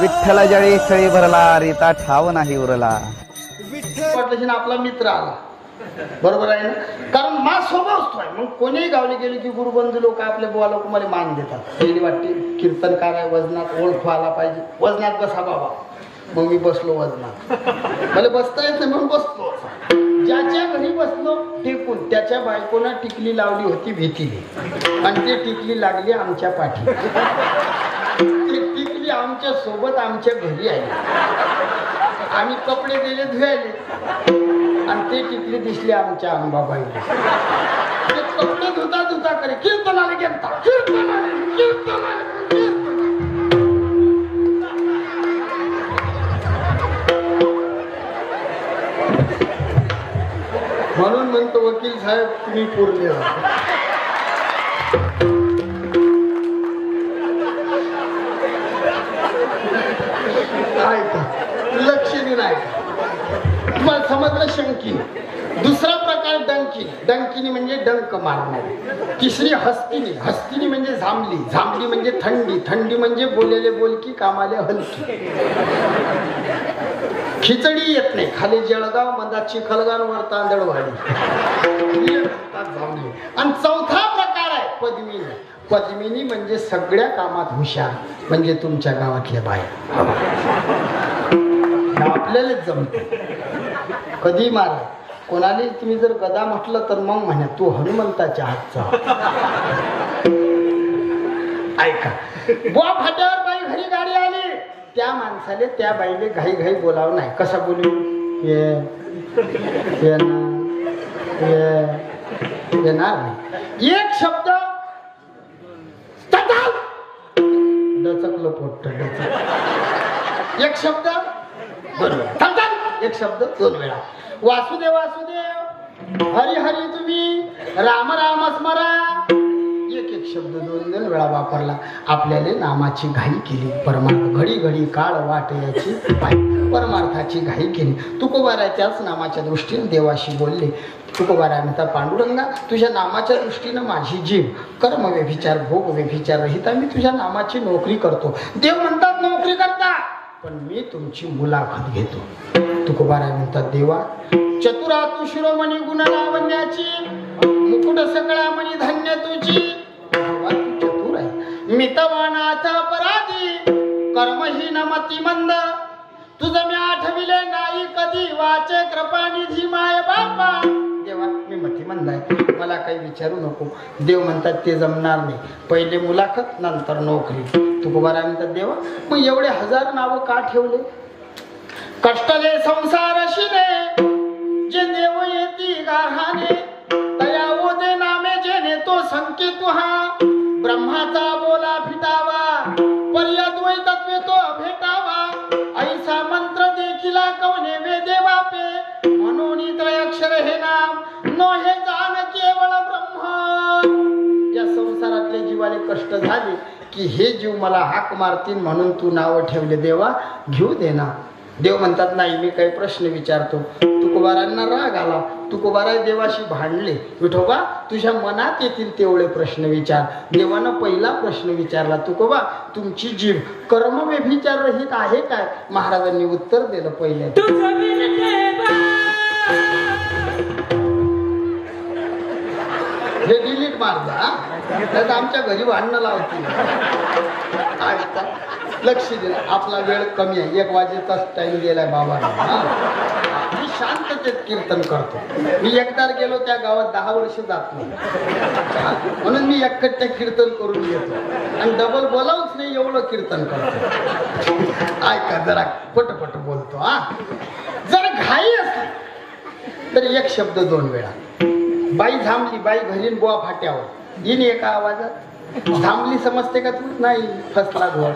विठ्ठला जळी छळी भरला रीता ठाव नाही उरला. विठ्ठल आपला मित्र आला, बरोबर आहे ना? कारण मा स्वभावच आहे. मग कोणीही गावले गेले की गुरुबंधू लोक आपले बुवा लोक मला मान देतात. पहिली वाटते कीर्तनकार आहे, वजनात ओळख आला पाहिजे. वजनात बसा बाबा. मग मी बसलो वजनात. मला बसता येत नाही म्हणून बसलो. ज्याच्या घरी बसलो टेकून, त्याच्या बायकोनं टिकली लावली होती भीतीने, आणि ते टिकली लागली आमच्या पाठी. ती टिकली आमच्या सोबत आमच्या घरी आली. आम्ही कपडे दिले धुवायले, आणि ते टिकली दिसली आमच्या अंबाबाईला. ते कपडे धुता धुता करे कीर्तनाला गेलता, कीर्तनाला कीर्तनाला. म्हणून म्हणतो वकील साहेब तुम्ही पुरले. ऐका, लक्षणी नाही. तुम्हाला समजलं? शंकिनी. दुसरा प्रकार डंकिनी. डंकिनी म्हणजे डंक मारणारी. तिसरी हस्तिनी. हस्तिनी म्हणजे झांबली. झांबली म्हणजे थंडी. थंडी म्हणजे बोलेले बोलकी, कामाले हलकी. खिचडी येत नाही, खाली जळगाव, मधात चिखलगाव, वर तांदळवाडी. आणि चौथा प्रकार आहे पद्मिनी. पद्मिनी म्हणजे सगळ्या कामात हुशार, म्हणजे तुमच्या गावातल्या बाया. आपल्यालाच जमते. कधी मारा कोणाला तुम्ही जर गदा म्हटलं तर मग म्हणा तू हनुमंताच्या हातचा. ऐका, बुवा फाट्यावर बाई घरी गाडी आली, त्या माणसाले त्या बाईले घाई घाई बोलावं नाही. कसा बोलू? येणार नाही. एक शब्द डचकलं पोट. एक शब्द बरोबर. एक शब्द 2 वेळा. वासुदेव वासुदेव, हरी हरी तुम्ही, राम राम स्मरा. एक शब्द 2 वेळा वापरला. आपल्याला नामाची घाई केली. परमार्थ घडी घडी काळ वाट याची परमार्थाची घाई केली. तुकोबाराय त्याच नामाच्या दृष्टीने देवाशी बोलले. तुकोबाराय म्हणता, पांडुरंगा तुझ्या नामाच्या दृष्टीनं माझी जीव कर्म व्यभिचार भोग व्यभिचार रहित मी तुझ्या नामाची नोकरी करतो. देव म्हणतात नोकरी करता, पण मी तुमची मुलाखत घेतो. तुकोबाराय म्हणतात, देवा चतुरा तू शिरोमणी गुण लावण्याची, मुकुट सगळ्या मणी धन्य तुझी. तू चतुर आहे, मितवानाथ अपराधी, कर्महीन मती मंद. तुझं मी आठविले नाही कधी, वाचे कृपानिधी माय बापा. देवा मी मतिमंद आहे, मला काही विचारू नको. देव म्हणतात ते जमणार नाही, पहिले मुलाखत नंतर नोकरी. तुकोबाराय म्हणतात, देवा मग एवढे 1000 नावं का ठेवले? कष्टले संसार शिने, जे देव येती गारहाने, तया ओदे नामे जेने तो संकेत हा. ब्रह्माचा बोला फिटावा, पर्यद्वैतत्वे तो भेटावा. ऐसा मंत्र देखिला कवने वेदे बापे, म्हणून त्रयाक्षर हे नाम नो हे जाण केवळ ब्रह्म. या संसारातले जीवाले कष्ट झाले की हे जीव मला हाक मारतील, म्हणून तू नाव ठेवले. देवा घेऊ दे ना. देव म्हणतात, नाही मी काही प्रश्न विचारतो. तुकोबारांना राग आला. तुकोबाराय देवाशी भांडले. विठोबा तुझ्या मनात येतील तेवढे प्रश्न विचार. देवानं पहिला प्रश्न विचारला, तुकोबा तुमची जीव कर्म व्यभिचार रहित आहे काय? महाराजांनी उत्तर दिलं पहिल्या. हे डिलीट मार द्या, तर आमच्या घरी भांडणं लावतील. लक्ष दिलं, आपला वेळ कमी आहे. 1 वाजेचा टाइम गेलाय बाबा. मी शांततेत कीर्तन करतो. मी एकदा गेलो त्या गावात 10 वर्ष जात नाही, म्हणून मी एकट्या कीर्तन करून घेतो आणि डबल बोलावच नाही, एवढं कीर्तन करतो. ऐका जरा पटपट बोलतो. जर घाई असली तर 1 शब्द 2 वेळा. बाई थांबली, बाई घरी बुवा फाट्यावर येईन एका आवाजात. थांबली समजते का तू? नाही, फसला घोळ.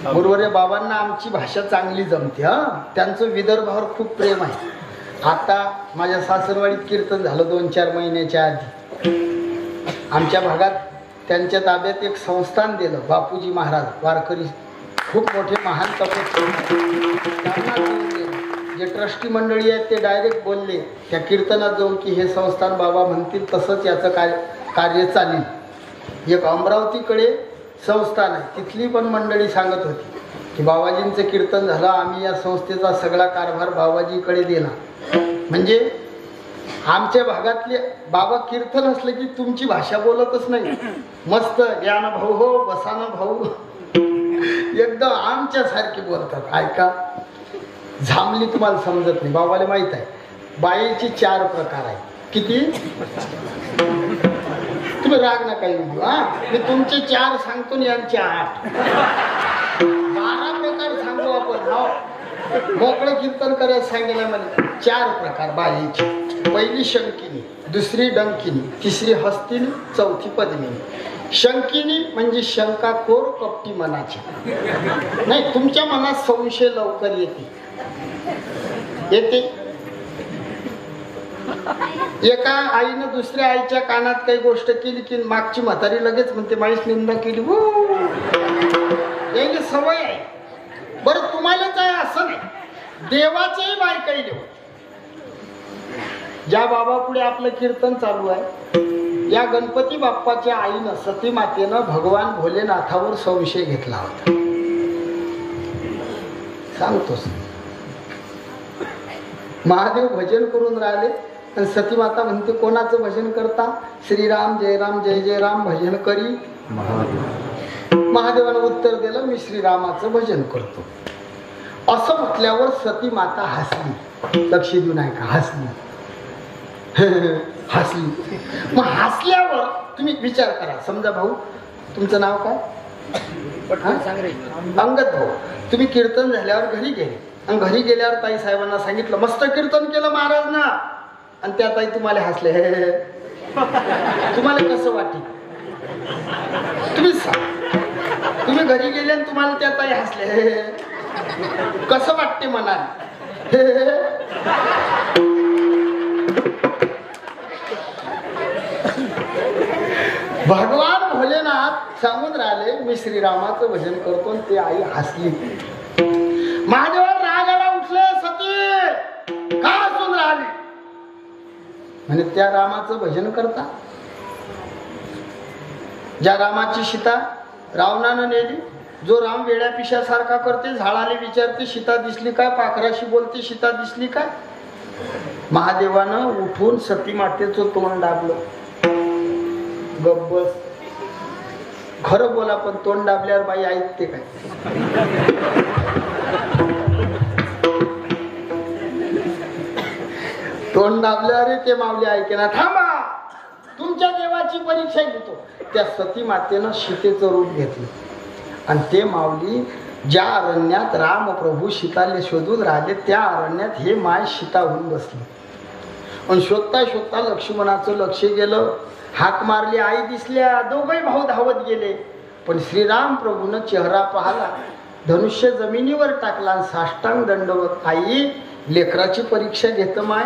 गुरुवर्य बाबांना आमची भाषा चांगली जमते. त्यांचं विदर्भावर खूप प्रेम आहे. आता माझ्या सासरवाडीत कीर्तन झालं 2-4 महिन्याच्या आधी. आमच्या भागात त्यांच्या ताब्यात एक संस्थान दिलं. बापूजी महाराज वारकरी खूप मोठे महान तपस्वी. जे ट्रस्टी मंडळी आहेत ते डायरेक्ट बोलले त्या कीर्तनात जाऊन की हे संस्थान बाबा म्हणतील तसंच याचं कार्य चालेल. एक अमरावतीकडे संस्था नाही, तिथली पण मंडळी सांगत होती की बाबाजींचं कीर्तन झालं, आम्ही या संस्थेचा सगळा कारभार बाबाजीकडे दिला. म्हणजे आमच्या भागातले बाबा कीर्तन असलं की तुमची भाषा बोलतच नाही, मस्त ज्ञान भाऊ हो बसाना भाऊ एकदम आमच्या सारखे बोलतात. ऐका, झामली तुम्हाला समजत नाही, बाबाला माहित आहे बाईची 4 प्रकार आहे. किती? तुम्ही राग नका येऊ. हा, मी तुमचे 4 सांगतो आणि यांचे 8 12 प्रकार सांगू आपण. हो, मोकळं कीर्तन करायला सांगितलं मला. 4 प्रकार बाईची. पहिली शंकिनी, दुसरी डंकिनी, तिसरी हस्तिनी, चौथी पद्मिनी. शंकिनी म्हणजे शंकाखोर कपटी मनाची. नाही, तुमच्या मनात संशय लवकर येते. एका आईनं दुसऱ्या आईच्या कानात काही गोष्ट केली की मागची म्हातारी लगेच म्हणते माईच निंदा केली. याची सवय आहे. बरं, तुम्हालाच आहे असं नाही, देवाच्याही बायकाही देव. ज्या बाबा पुढे आपलं कीर्तन चालू आहे, या गणपती बाप्पाच्या आईनं सती मातेनं भगवान भोलेनाथावर संशय घेतला होता. सांगतोस, महादेव भजन करून राहिले आणि सती माता म्हणते कोणाचं भजन करता? श्रीराम जय राम जय जय राम भजन करी. महादेवानं उत्तर दिलं, मी श्रीरामाचं भजन करतो. असं म्हटल्यावर सती माता हसली. लक्ष देऊ नाही का? हसली. हसली. मग हसल्यावर तुम्ही विचार करा. समजा भाऊ, तुमचं नाव काय? अंगद भाऊ. तुम्ही कीर्तन झाल्यावर घरी गेले आणि घरी गेल्यावर ताई साहेबांना सांगितलं मस्त कीर्तन केलं महाराज ना, आणि त्या ताई तुम्हाला हसले. तुम्हाला कसं वाटेल? तुम्ही सांग. तुम्ही घरी गेले आणि तुम्हाला त्या ताई हसले, कसं वाटते मनाला? भगवान भोलेनाथ सांगून राहिले मी श्रीरामाचं भजन करतो, आणि ते आई हसली. महादेवाला रागाला उठले, सती का हसून राहिले? म्हणजे त्या रामाचं भजन करता, ज्या रामाची सीता रावणानं नेली, जो राम वेड्या पिशासारखा करते, झाडाले विचारते सीता दिसली काय, पाखराशी बोलते सीता दिसली काय. महादेवानं उठून सती मातेचं तोंड दाबलं. गब्बस, खरं बोला, पण तोंड दाबल्यावर बाई ऐकते काय? तोंड दाबल्यावर ते माऊली ऐकेना. थांबा, तुमच्या देवाची परीक्षा घेतो. त्या सती मातेनं सीतेचं रूप घेतलं आणि ते माऊली ज्या अरण्यात रामप्रभू सीताले शोधून राहिले, त्या अरण्यात हे माय सीता होऊन बसली. आणि शोधता शोधता लक्ष्मणाचं लक्ष गेलं. हाक मारली, आई दिसल्या. दोघे भाऊ धावत गेले. पण श्रीराम प्रभूनं चेहरा पाहला, धनुष्य जमिनीवर टाकला आणि साष्टांग दंडवत, आई लेकराची परीक्षा घेत माय.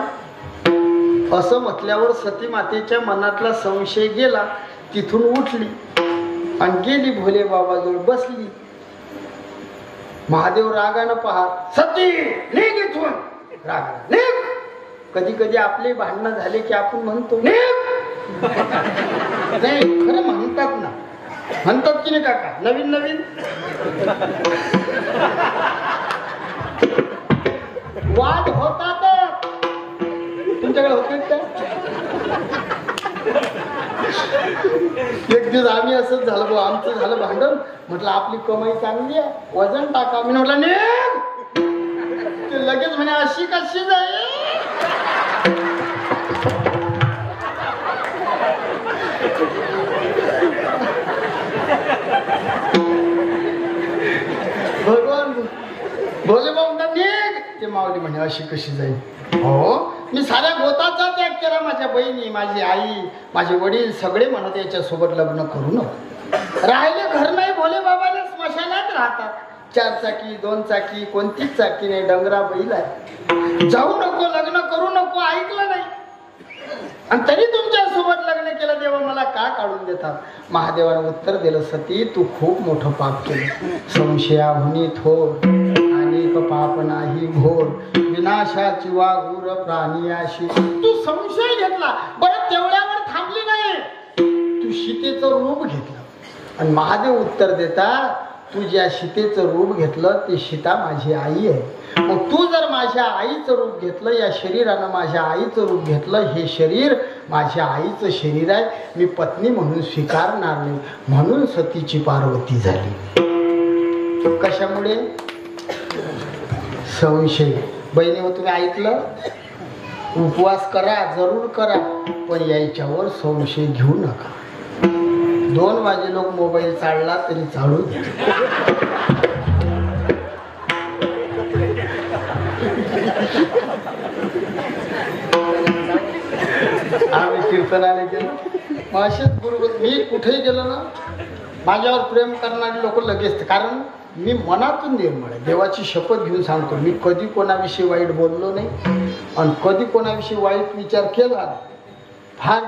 असं म्हटल्यावर सती मातेच्या मनातला संशय गेला. तिथून उठली आणि गेली भोले बाबाजवळ बसली. महादेव रागानं पाहत, सती निघ इथून. रागानं निघ. कधी कधी आपले भांडणं झाले की आपण म्हणतो निघ. नाही, खरं म्हणतात ना, म्हणतात की नाही काका? नवीन नवीन वाद होतात. तुमच्याकडे होते का? एक दिवस आम्ही असंच झालं, आमचं झालं भांडण. म्हटलं आपली कमाई चांगली आहे, वजन टाका. मी म्हटलं निघ. ते लगेच म्हणे अशी कशी जाईल. भगवान भोले बाबा निघ. ते माऊली म्हणे अशी कशी जाईल? हो, मी साऱ्या गोताचा त्याग केला. माझ्या बहिणी, माझी आई, माझे वडील सगळे म्हणत याच्यासोबत लग्न करू नको. राहिले घर नाही, भोले बाबाला स्मशानात राहतात. 4 चाकी 2 चाकी कोणतीच चाकी नाही, डंगरा बैल आहे. जाऊ नको, लग्न करू नको, ऐकलं नाही. आणि तरी तुमच्या सोबत लग्न केलं, देवा मला का काढून देतात? महादेवानं उत्तर दिलं, सती तू खूप मोठं पाप केलं. संशयाहुनी थोर अनेक पाप नाही घोर, विनाशाची वाघूर प्राणियाशी. तू संशय घेतला, बरं तेवढ्यावर थांबली नाही, तू सीतेचं रूप घेतलं. आणि महादेव उत्तर देता, तू ज्या सीतेचं रूप घेतलं ते सीता माझी आई आहे. मग तू जर माझ्या आईचं रूप घेतलं, या शरीरानं माझ्या आईचं रूप घेतलं, हे शरीर माझ्या आईचं शरीर आहे, मी पत्नी म्हणून स्वीकारणार नाही. म्हणून सतीची पार्वती झाली. कशामुळे? संशय. बहिणी हो, तुम्ही ऐकलं? उपवास करा, जरूर करा, पण याच्यावर संशय घेऊ नका. 2 वाजे लोक मोबाईल चालला तरी चालू द्या. आम्ही कीर्तनाने गेलो, मग असेच बरोबर मी कुठेही गेलो ना, माझ्यावर प्रेम करणारे लोक लगेच, कारण मी मनातून निर्मळ आहे. देवाची शपथ घेऊन सांगतो, मी कधी कोणाविषयी वाईट बोललो नाही आणि कधी कोणाविषयी वाईट विचार केला नाही. फार